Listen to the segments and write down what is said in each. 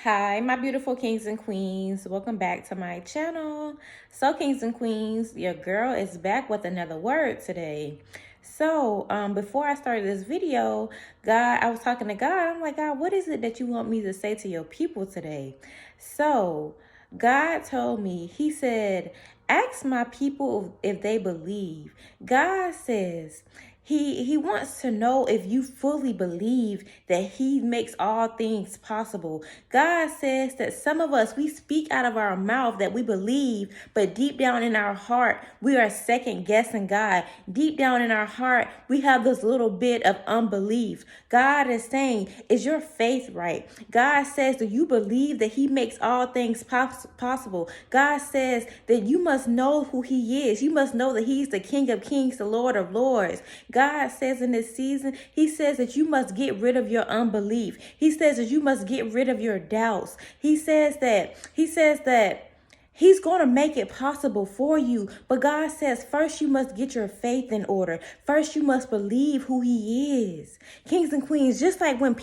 Hi, my beautiful kings and queens. Welcome back to my channel. So, kings and queens, your girl is back with another word today. So, before I started this video, I was talking to God. I'm like, God, what is it that you want me to say to your people today? So, God told me, He said, ask my people if they believe. God says, he wants to know if you fully believe that He makes all things possible. God says that some of us, we speak out of our mouth that we believe, but deep down in our heart, we are second guessing God. Deep down in our heart, we have this little bit of unbelief. God is saying, is your faith right? God says, do you believe that He makes all things possible? God says that you must know who He is. You must know that He's the King of Kings, the Lord of Lords. God says in this season, He says that you must get rid of your unbelief. He says that you must get rid of your doubts. He says that He's going to make it possible for you. But God says, first you must get your faith in order. First you must believe who He is. Kings and queens, just like when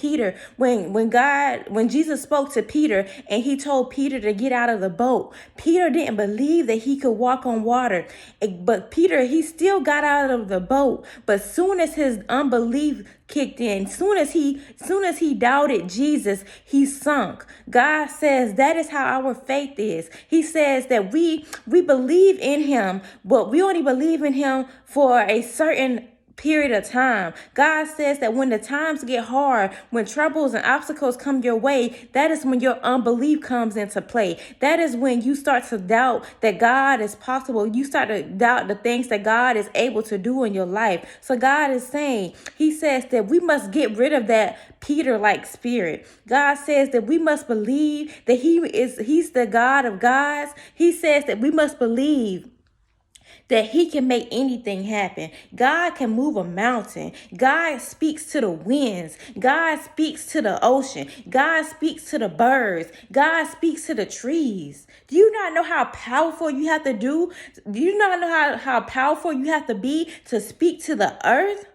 Jesus spoke to Peter and He told Peter to get out of the boat, Peter didn't believe that he could walk on water. But Peter, he still got out of the boat. But soon as his unbelief kicked in, soon as he doubted Jesus, he sunk. God says that is how our faith is. He says that we believe in Him, but we only believe in Him for a certain period of time. God says that when the times get hard, when troubles and obstacles come your way, that is when your unbelief comes into play. That is when you start to doubt that God is possible. You start to doubt the things that God is able to do in your life. So God is saying, He says that we must get rid of that Peter-like spirit. God says that we must believe that He's the God of gods. He says that we must believe that He can make anything happen. God can move a mountain. God speaks to the winds. God speaks to the ocean. God speaks to the birds. God speaks to the trees. Do you not know how powerful you have to do? Do you not know how powerful you have to be to speak to the earth?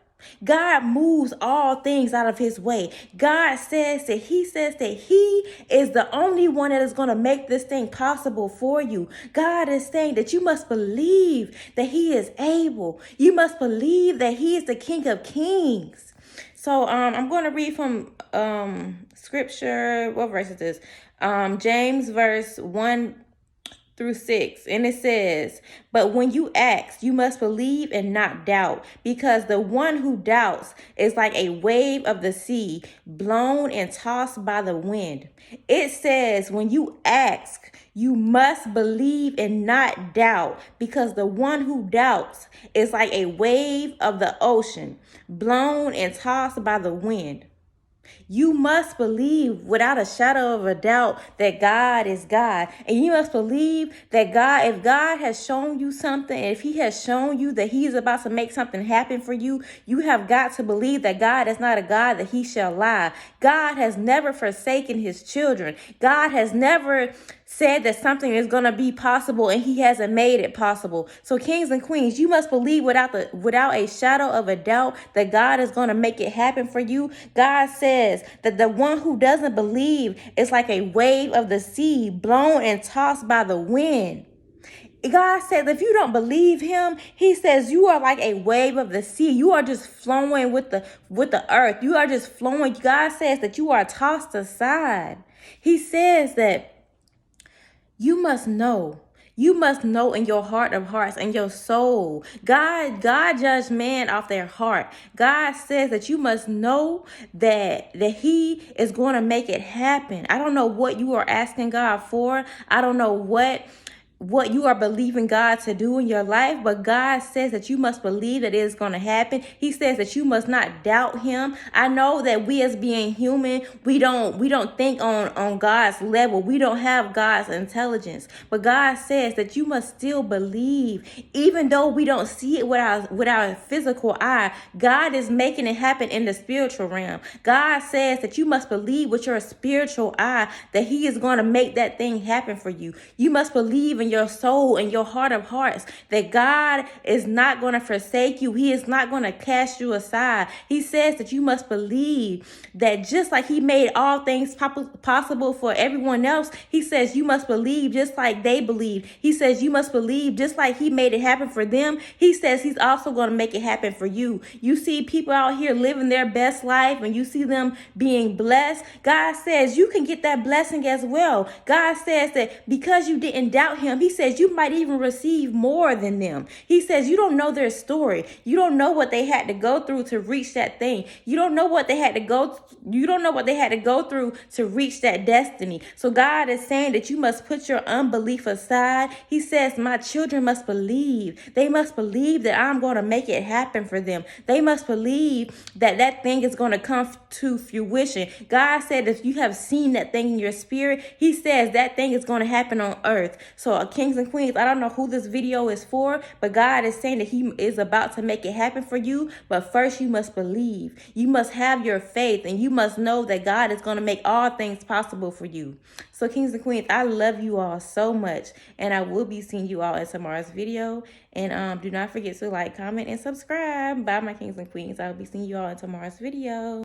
God moves all things out of His way. God says that He is the only one that is going to make this thing possible for you. God is saying that you must believe that He is able. You must believe that He is the King of Kings. So I'm going to read from scripture. What verse is this? James verse 1 through 6, and it says, but when you ask, you must believe and not doubt, because the one who doubts is like a wave of the sea, blown and tossed by the wind. It says, when you ask, you must believe and not doubt, because the one who doubts is like a wave of the ocean, blown and tossed by the wind. You must believe without a shadow of a doubt that God is God. And you must believe that if God has shown you something, if He has shown you that He is about to make something happen for you, you have got to believe that God is not a God that He shall lie. God has never forsaken His children. God has never said that something is going to be possible and He hasn't made it possible. So kings and queens, you must believe without a shadow of a doubt that God is going to make it happen for you. God says that the one who doesn't believe is like a wave of the sea, blown and tossed by the wind. God says if you don't believe Him, He says you are like a wave of the sea. You are just flowing with the earth. You are just flowing. God says that you are tossed aside. He says that you must know. You must know in your heart of hearts and your soul. God judged man off their heart. God says that you must know that He is going to make it happen. I don't know what you are asking God for. I don't know what you are believing God to do in your life, but God says that you must believe that it is going to happen. He says that you must not doubt Him. I know that we as being human, we don't think on God's level. We don't have God's intelligence, but God says that you must still believe, even though we don't see it with our physical eye. God is making it happen in the spiritual realm. God says that you must believe with your spiritual eye that He is going to make that thing happen for you. You must believe in your soul and your heart of hearts that God is not going to forsake you. He is not going to cast you aside. He says that you must believe that just like he made all things possible for everyone else, he says you must believe just like they believe. He says you must believe just like he made it happen for them. He says he's also going to make it happen for you. You see people out here living their best life and you see them being blessed. God says you can get that blessing as well. God says that because you didn't doubt him, he says you might even receive more than them. He says you don't know their story. You don't know what they had to go through to reach that thing. You don't know what they had to go through to reach that destiny. So God is saying that you must put your unbelief aside. He says my children must believe. They must believe that I'm going to make it happen for them. They must believe that that thing is going to come to fruition. God said if you have seen that thing in your spirit, he says that thing is going to happen on earth. So kings and queens, I don't know who this video is for, but God is saying that he is about to make it happen for you. But first you must believe. You must have your faith and you must know that God is going to make all things possible for you. So kings and queens, I love you all so much, and I will be seeing you all in tomorrow's video. And do not forget to like, comment, and subscribe. Bye, my kings and queens. I will be seeing you all in tomorrow's video.